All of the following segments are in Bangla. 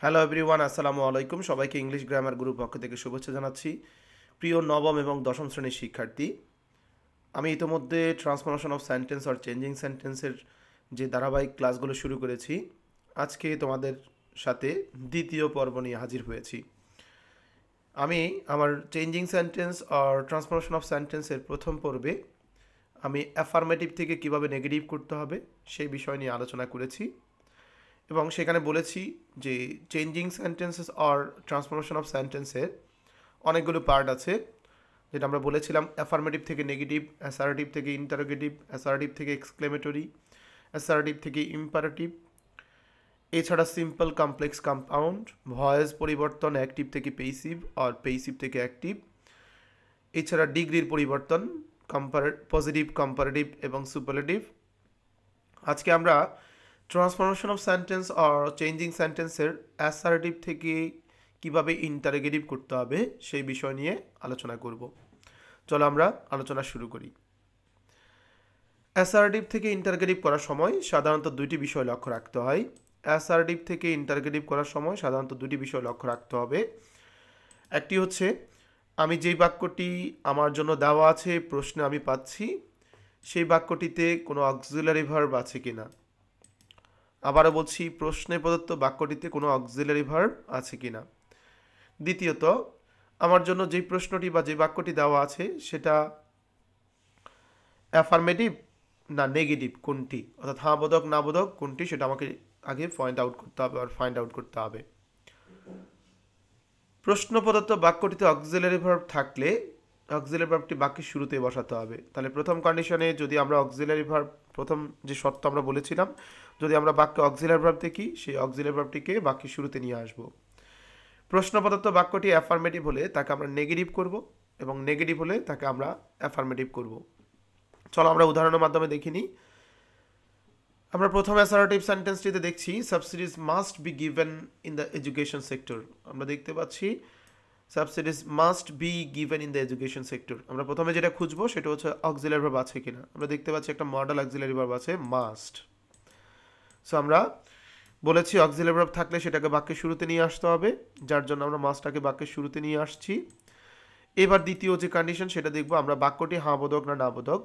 হ্যালো এভরিওয়ান, আসসালামু আলাইকুম। সবাইকে ইংলিশ গ্রামার গ্রুপ পক্ষ থেকে শুভেচ্ছা জানাচ্ছি। প্রিয় নবম এবং দশম শ্রেণীর শিক্ষার্থী, আমি ইতোমধ্যে ট্রান্সফরমেশন অফ সেন্টেন্স আর চেঞ্জিং সেন্টেন্সের যে ধারাবাহিক ক্লাসগুলো শুরু করেছি, আজকে তোমাদের সাথে দ্বিতীয় পর্ব নিয়ে হাজির হয়েছি। আমি আমার চেঞ্জিং সেন্টেন্স আর ট্রান্সফরমেশন অফ সেন্টেন্সের প্রথম পর্বে আমি অ্যাফার্মেটিভ থেকে কিভাবে নেগেটিভ করতে হবে সেই বিষয় নিয়ে আলোচনা করেছি এবং সেখানে বলেছি যে changing sentences or transformation of সেন্টেন্সের অনেকগুলো পার্ট আছে, যেটা আমরা বলেছিলাম অ্যাফার্মেটিভ থেকে নেগেটিভ, অ্যাসার্টিভ থেকে ইন্টারোগেটিভ, অ্যাসার্টিভ থেকে এক্সক্লেমেটরি, অ্যাসার্টিভ থেকে ইম্পারেটিভ, এছাড়া সিম্পল কমপ্লেক্স কম্পাউন্ড, ভয়েস পরিবর্তন অ্যাক্টিভ থেকে পেইসিভ আর পেইসিভ থেকে অ্যাক্টিভ, এছাড়া ডিগ্রির পরিবর্তন পজিটিভ, কম্পারেটিভ এবং সুপারলেটিভ। আজকে আমরা ট্রান্সফরমেশন অফ সেন্টেন্স আর চেঞ্জিং সেন্টেন্সের অ্যাসার্টিভ থেকে কিভাবে ইন্টারোগেটিভ করতে হবে সেই বিষয় নিয়ে আলোচনা করব। চলো আমরা আলোচনা শুরু করি। অ্যাসার্টিভ থেকে ইন্টারোগেটিভ করার সময় সাধারণত দুইটি বিষয় লক্ষ্য রাখতে হয়। অ্যাসার্টিভ থেকে ইন্টারোগেটিভ করার সময় সাধারণত দুটি বিষয় লক্ষ্য রাখতে হবে। একটি হচ্ছে, আমি যেই বাক্যটি আমার জন্য দেওয়া আছে, প্রশ্নে আমি পাচ্ছি, সেই বাক্যটিতে কোনো অক্সিলারি ভার্ব আছে কিনা। আবারও বলছি, প্রশ্নে প্রদত্ত বাক্যটিতে কোনো অক্সিলারি ভার্ব আছে কিনা। দ্বিতীয়ত, আমার জন্য যেই প্রশ্নটি বা যে বাক্যটি দেওয়া আছে সেটা অ্যাফার্মেটিভ না নেগেটিভ কোনটি, অর্থাৎ হ্যাঁ বোধক না বোধক কোনটি, সেটা আমাকে আগে ফাইন্ড আউট করতে হবে। প্রশ্ন প্রদত্ত বাক্যটিতে অক্সিলারি ভার্ব থাকলে অক্সিলারি ভার্বটি বাক্যের শুরুতে বসাতে হবে। তাহলে প্রথম কন্ডিশনে যদি আমরা অক্সিলারি ভার্ব, প্রথম যে শর্ত আমরা বলেছিলাম, যদি আমরা বাক্যে অক্সিলারি ভার্ব দেখি, সেই অক্সিলারি ভার্বটিকে বাক্যের শুরুতে নিয়ে আসব। প্রশ্ন প্রদত্ত বাক্যটি অ্যাফার্মেটিভ হলে তাকে আমরা নেগেটিভ করব এবং নেগেটিভ হলে তাকে আমরা অ্যাফার্মেটিভ করব। চলো আমরা উদাহরণের মাধ্যমে দেখিনি। আমরা প্রথম অ্যাসার্টিভ সেন্টেন্সটিতে দেখছি, subsidies must be given in the education sector. আমরা দেখতে পাচ্ছি subsidies must be given in the education sector. আমরা প্রথমে যেটা খুঁজবো সেটা হচ্ছে অক্সিলারি ভার্ব আছে কিনা। আমরা দেখতে পাচ্ছি একটা মডেল অক্সিলারি ভার্ব আছে, মাস্ট। সো আমরা বলেছি অক্সিলারি ভার্ব থাকলে সেটাকে বাক্যের শুরুতে নিয়ে আসতে হবে, যার জন্য আমরা মাস্টটাকে বাক্যের শুরুতে নিয়ে আসছি। এবার দ্বিতীয় যে কন্ডিশন সেটা দেখবো, আমরা বাক্যটি হ্যাঁ বোধক না না বোধক।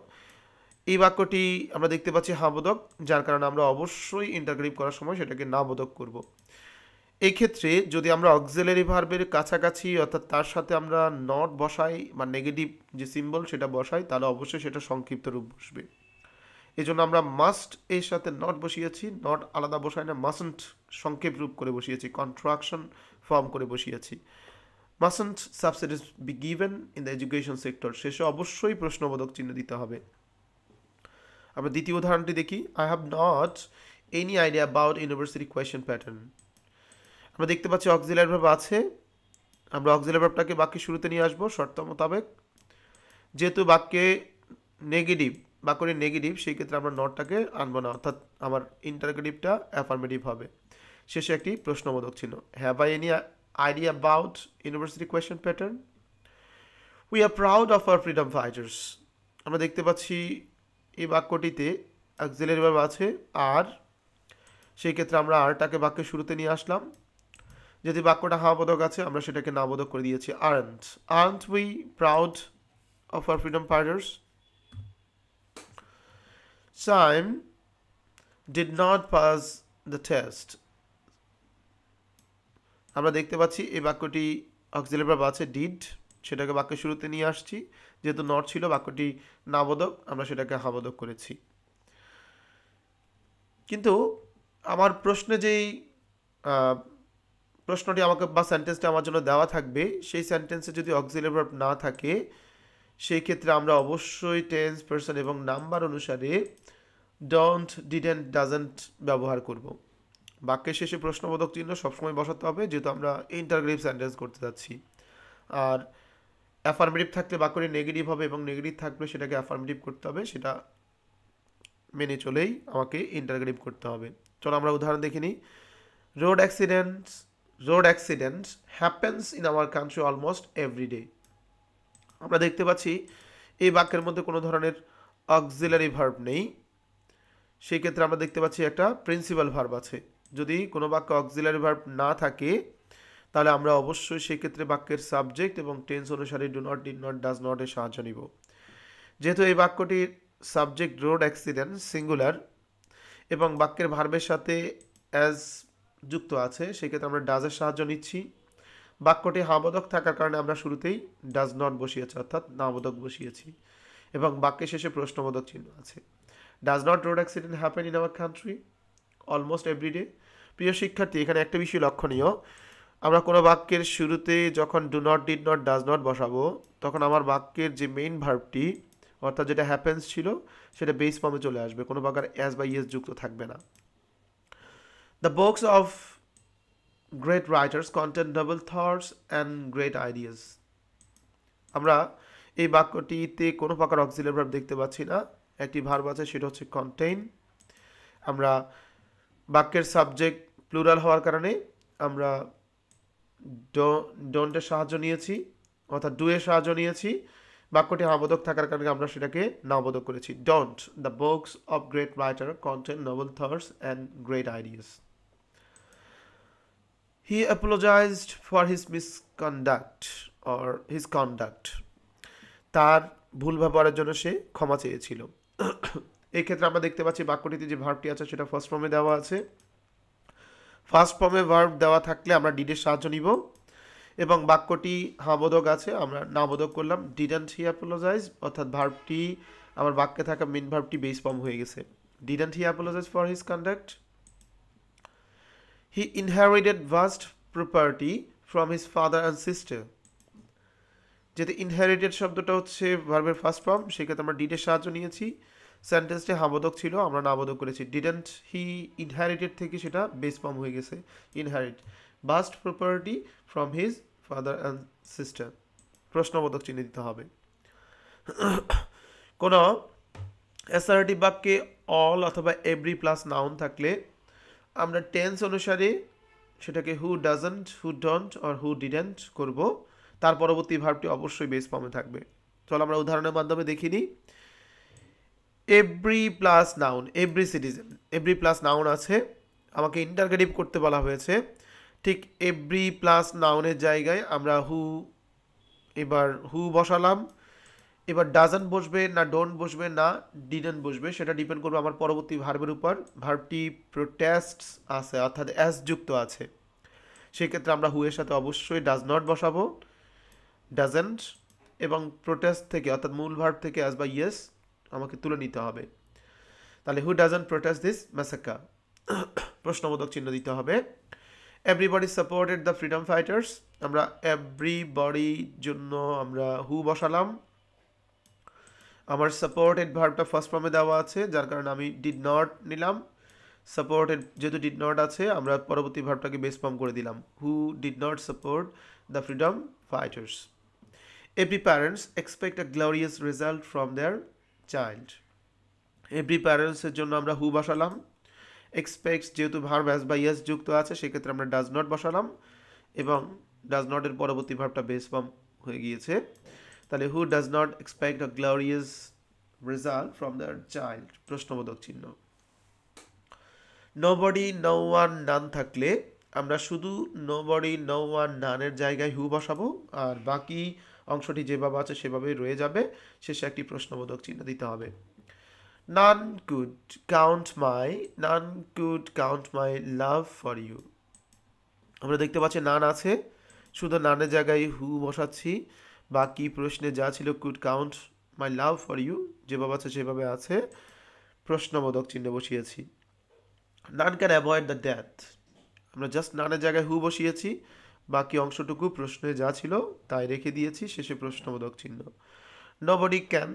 এই বাক্যটি আমরা দেখতে পাচ্ছি হ্যাঁ বোধক, যার কারণে আমরা অবশ্যই ইন্টারগ্রেটিভ করার সময় সেটাকে না বোধক করব। এই ক্ষেত্রে যদি আমরা অক্সিলারি ভার্বের কাছাকাছি অর্থাৎ তার সাথে আমরা নট বসাই বা নেগেটিভ যে সিম্বল সেটা বসাই, তাহলে অবশ্যই সেটা সংক্ষিপ্ত রূপ বসবে। এই জন্য আমরা মাস্ট এর সাথে নট বসিয়েছি, নট আলাদা বসাই না, মাস্টন্ট সংক্ষেপ রূপ করে বসিয়েছি, কন্ট্রাকশন ফর্ম করে বসিয়েছি। Mustn't subsidies be given in the education sector, শেষে অবশ্যই প্রশ্নবোধক চিহ্ন দিতে হবে। আমরা দ্বিতীয় উদাহরণটি দেখি, I have not any idea about university question pattern. আমরা দেখতে পাচ্ছি অক্সিলারি ভার্ব আছে, আমরা অক্সিলারি ভার্বটাকে বাক্যের শুরুতে নিয়ে আসবো শর্ত মোতাবেক। যেহেতু বাক্যে নেগেটিভ, বাক্যটি নেগেটিভ, সেই ক্ষেত্রে আমরা নটটাকে আনবো না, অর্থাৎ আমার ইন্টারোগেটিভটা অ্যাফার্মেটিভ হবে। শেষে একটি প্রশ্নবোধক চিহ্ন। Have I any idea about university question pattern? We are proud of our freedom fighters. আমরা দেখতে পাচ্ছি এই বাক্যটিতে অক্সিলারি ভার্ব আছে আর, সেই ক্ষেত্রে আমরা আরটাকে বাক্যের শুরুতে নিয়ে আসলাম। যদি বাক্যটা হ্যাঁ বোধক আছে আমরা সেটাকে না বোধক করে দিয়েছি, aren't we proud of our freedom fighters? Sam did not pass the test. আমরা দেখতে পাচ্ছি এই বাক্যটি অক্সিলারি ভার্ব আছে ডিড, সেটাকে বাক্যের শুরুতে নিয়ে আসছি। যেহেতু নট ছিল, বাক্যটি না বোধক, আমরা সেটাকে হ্যাঁ বোধক করেছি। কিন্তু আমার প্রশ্নে যেই প্রশ্নটি আমাকে বা সেন্টেন্সটা আমার জন্য দেওয়া থাকবে, সেই সেন্টেন্সে যদি অক্সিলারি ভার্ব না থাকে, সেই ক্ষেত্রে আমরা অবশ্যই টেন্স, পারসন এবং নাম্বার অনুসারে ডোন্ট, ডিডেন্ট, ডাজেন্ট ব্যবহার করব। বাক্যের শেষে প্রশ্নবোধক চিহ্ন সবসময় বসাতে হবে, যেহেতু আমরা ইন্টারগ্রেটিভ সেন্টেন্স করতে যাচ্ছি। আর অ্যাফার্মেটিভ থাকলে বাক্যটি নেগেটিভ হবে এবং নেগেটিভ থাকলে সেটাকে অ্যাফার্মেটিভ করতে হবে, সেটা মেনে চলেই আমাকে ইন্টারগ্রেটিভ করতে হবে। চলো আমরা উদাহরণ দেখে নিই। Road accidents happens in our country almost every day. আমরা দেখতে পাচ্ছি এই বাক্যের মধ্যে কোনো ধরনের অক্সিলারি ভার্ব নেই, সেই ক্ষেত্রে আমরা দেখতে পাচ্ছি একটা প্রিন্সিপাল ভার্ব আছে। যদি কোনো বাক্যে অক্সিলারি ভার্ব না থাকে তাহলে আমরা অবশ্যই সেক্ষেত্রে বাক্যের সাবজেক্ট এবং টেন্স অনুসারে do not, did not, does not এর সাহায্য নিব। যেহেতু এই বাক্যটির সাবজেক্ট রোড অ্যাক্সিডেন্ট সিঙ্গুলার এবং বাক্যের ভার্বের সাথে অ্যাজ যুক্ত আছে, সেক্ষেত্রে আমরা ডাজের সাহায্য নিচ্ছি। বাক্যটি হাবোধক থাকার কারণে আমরা শুরুতেই ডাজ নট বসিয়েছি, অর্থাৎ নাবোধক বসিয়েছি, এবং বাক্যের শেষে প্রশ্নবোধক চিহ্ন আছে। Does not road accident happen in our country almost every day. প্রিয় শিক্ষার্থী, এখানে একটা বিষয় লক্ষণীয়, আমরা কোনো বাক্যের শুরুতে যখন do not, did not, does not বসাবো তখন আমার বাক্যের যে মেইন ভার্বটি অর্থাৎ যেটা হ্যাপেন্স ছিল সেটা বেস ফর্মে চলে আসবে, কোনো প্রকার অ্যাজ বা ইয়েস যুক্ত থাকবে না। The books of great writers contain noble thoughts and great ideas. আমরা এই বাক্যটিতে কোনো প্রকার অক্সিলারি ভার্ব দেখতে পাচ্ছি না, একটি ভার্ব আছে সেটা হচ্ছে কন্টেইন। আমরা বাক্যের সাবজেক্ট প্লুরাল হওয়ার কারণে আমরা ডোন্টের সাহায্য নিয়েছি, অর্থাৎ ডু এর সাহায্য নিয়েছি। বাক্যটি হাবোধক থাকার কারণে আমরা সেটাকে নাবোধক করেছি। Don't the books of great writer contain noble thoughts and great ideas. He apologised for his misconduct or his conduct. তার ভুল ব্যবহারের জন্য সে ক্ষমা চেয়েছিল। এই ক্ষেত্রে আমরা দেখতে পাচ্ছি বাক্যটিতে যে ভার্বটি আছে সেটা ফার্স্ট ফর্মে দেওয়া আছে। ফার্স্ট ফর্মে ভার্ব দেওয়া থাকলে আমরা ডিডের সাহায্য নিব, এবং বাক্যটি হাবোধক আছে, আমরা নাবোধক করলাম। ডিডন্ট হি অ্যাপোলোজাইজ, অর্থাৎ ভার্বটি আমার বাক্যে থাকা মেন ভার্বটি বেস ফর্ম হয়ে গেছে। Didn't he apologise for his conduct. He inherited vast property from his father and sister. যেহেতু ইনহেরিটেড শব্দটা হচ্ছে ভার্বের ফার্স্ট ফর্ম, সেক্ষেত্রে আমরা ডিডের সাহায্য নিয়েছি। সেন্টেন্সটি হাবোধক ছিল, আমরা নাবোধক করেছি। ডিডন্ট হি ইনহেরিটেড থেকে সেটা বেস ফর্ম হয়ে গেছে inherit. Vast property from his father and sister, প্রশ্নবোধক চিহ্ন দিতে হবে। কোনো অ্যাসার্টিভ বাক্যে অল অথবা এভরি প্লাস নাউন থাকলে আমরা টেন্স অনুসারে সেটাকে who doesn't, who don't or who didn't করব। তার পরবর্তী ভার্বটি অবশ্যই বেস ফর্মে থাকবে। চলো আমরা উদাহরণের মাধ্যমে দেখি নিই। Every plus noun, every citizen, every plus noun আছে, আমাকে ইন্টারগেটিভ করতে বলা হয়েছে। ঠিক এভরি প্লাস নাউনের জায়গায় আমরা এবার হু বসালাম। এবার ডাজন্ট বসবে না ডোন্ট বসবে না ডিডন্ট বসবে সেটা ডিপেন্ড করবে আমার পরবর্তী ভার্বের উপর। ভার্বটি প্রোটেস্ট আছে, অর্থাৎ অ্যাস যুক্ত আছে, সেক্ষেত্রে আমরা হু এর সাথে অবশ্যই ডাজ নট বসাবো, ডাজেন্ট, এবং প্রোটেস্ট থেকে অর্থাৎ মূল ভার্ব থেকে অ্যাজ বা ইয়েস আমাকে তুলে নিতে হবে। তাহলে who doesn't protest this massacre, প্রশ্নবোধক চিহ্ন দিতে হবে। Everybody supported the freedom fighters, আমরা এভরিবডির জন্য আমরা হু বসালাম। আমার সাপোর্টেড ভার্বটা ফার্স্ট ফর্মে দেওয়া আছে, যার কারণে আমি ডিড নট নিলাম। সাপোর্টেড যেহেতু ডিড নট আছে, আমরা পরবর্তী ভার্বটাকে বেস ফর্ম করে দিলাম, who did not support the freedom fighters. Every parents expect a glorious result from their child. Every প্যারেন্টসের জন্য আমরা হু বসালাম। এক্সপেক্টস যেহেতু ভার্ব অ্যাজ বা ইয়েস যুক্ত আছে, সেক্ষেত্রে আমরা ডাজ নট বসালাম, এবং ডাজ নটের পরবর্তী ভার্বটা বেস ফর্ম হয়ে গিয়েছে। তাহলে who does not expect a glorious result from their child, প্রশ্নবোধক চিহ্ন। নোবডি, নো ওয়ান, নান থাকলে আমরা শুধু নোবডি, নো ওয়ান, নানের জায়গায় হু বসাবো, আর বাকি অংশটি যেভাবে আছে সেভাবেই রয়ে যাবে। শেষে একটি প্রশ্নবোধক চিহ্ন দিতে হবে। None could count my love for you. আমরা দেখতে পাচ্ছি নান আছে, শুধু নানের জায়গায় হু বসাচ্ছি, বাকি প্রশ্নে যা ছিল could count my love for you যেভাবে আছে সেভাবে আছে, প্রশ্নবোধক চিহ্ন বসিয়েছি। None can avoid the death, আমরা জাস্ট নানের জায়গায় হু বসিয়েছি, বাকি অংশটুকু প্রশ্নে যা ছিল তাই রেখে দিয়েছি, শেষে প্রশ্নবোধক চিহ্ন। Nobody can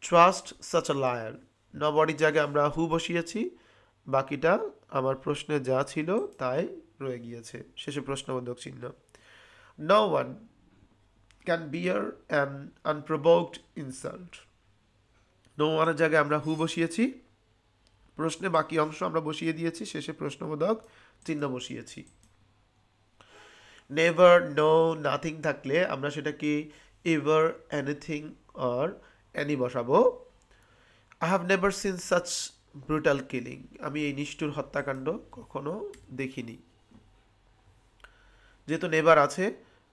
trust such a liar, নোবডির জায়গায় আমরা হু বসিয়েছি, বাকিটা আমার প্রশ্নে যা ছিল তাই রয়ে গিয়েছে, শেষে প্রশ্নবোধক চিহ্ন। No one can bear an unprovoked insult, no ওয়ানের জায়গায় আমরা হু বসিয়েছি, প্রশ্নে বাকি অংশ আমরা বসিয়ে দিয়েছি, শেষে প্রশ্নবোধক চিহ্ন বসিয়েছি। নেভার, নো, নাথিং থাকলে আমরা সেটাকে এভার, এনিথিং অর এনি বসাবো। I have never seen such brutal killing, আমি এই নিষ্ঠুর হত্যাকাণ্ড কখনো দেখিনি। যেহেতু নেভার আছে,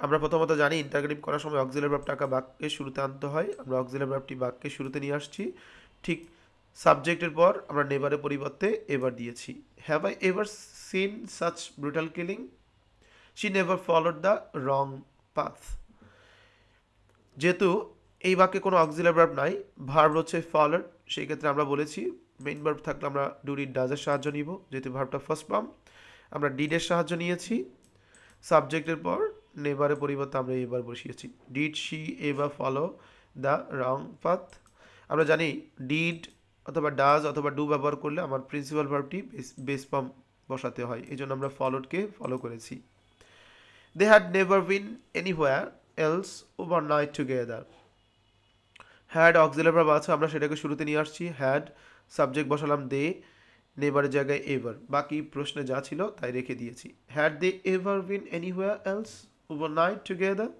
আমরা প্রথমত জানি ইন্টারগ্রেটিভ করার সময় অক্সিলারি ভার্বটাকে বাক্যের শুরুতে আনতে হয়। আমরা অক্সিলারি ভার্বটি বাক্যের শুরুতে নিয়ে আসছি। ঠিক সাবজেক্টের পর আমরা নেভারের পরিবর্তে এভার দিয়েছি। Have I ever seen such brutal killing? She never followed the wrong path. যেহেতু এই বাক্যে কোনো অক্সিলারি ভার্ব নাই, ভার্ব হচ্ছে ফলোড, সেই ক্ষেত্রে আমরা বলেছি মেইন ভার্ব থাকলে আমরা ডু ডিড ডাজের সাহায্য নিব। যেহেতু ভার্বটা ফার্স্ট ফর্ম, আমরা ডিডের সাহায্য নিয়েছি। সাবজেক্টের পর নেভারের পরিবর্তে আমরা এবার বসিয়েছি। Did she ever follow the wrong path? আমরা জানি ডিড অথবা ডাজ অথবা ডু ব্যবহার করলে আমার প্রিন্সিপাল ভার্বটি বেস ফর্ম বসাতে হয়, এই জন্য আমরা ফলোডকে ফলো করেছি। They had never been anywhere else overnight together. Had auxiliary verb আছে, আমরা সেটাকে শুরুতে নিয়ে আসছি। হ্যাড সাবজেক্ট বসালাম দে, নেভারের জায়গায় এভার, বাকি প্রশ্নে যা ছিল তাই রেখে দিয়েছি। Had they ever been anywhere else overnight together?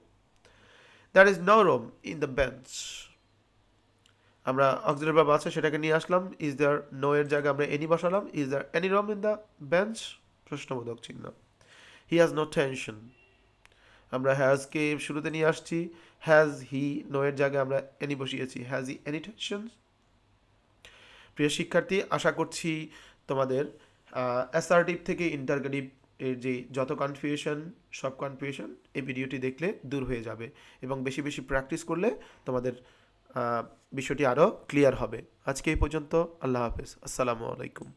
There is no room in the bench. আমরা অক্সিলারি ভার্ব আছে সেটাকে নিয়ে আসলাম। ইজ দেয়ার নো এর জায়গায় আমরা এনি বসালাম। Is there any room in the bench? প্রশ্নবোধক চিহ্ন। হি হ্যাজ নো টেনশন, আমরা হ্যাজকে শুরুতে নিয়ে আসছি। হ্যাজ হি নো এর জায়গায় আমরা এনি বসিয়েছি। Has he any tension? প্রিয় শিক্ষার্থী, আশা করছি তোমাদের অ্যাসার্টিভ থেকে ইন্টারগেটিভ এর যে যত কনফিউশন, সব কনফিউশন এই ভিডিওটি দেখলে দূর হয়ে যাবে এবং বেশি বেশি প্র্যাকটিস করলে তোমাদের বিষয়টি আরও ক্লিয়ার হবে। আজকে এই পর্যন্ত। আল্লাহ হাফেজ। আসসালামু আলাইকুম।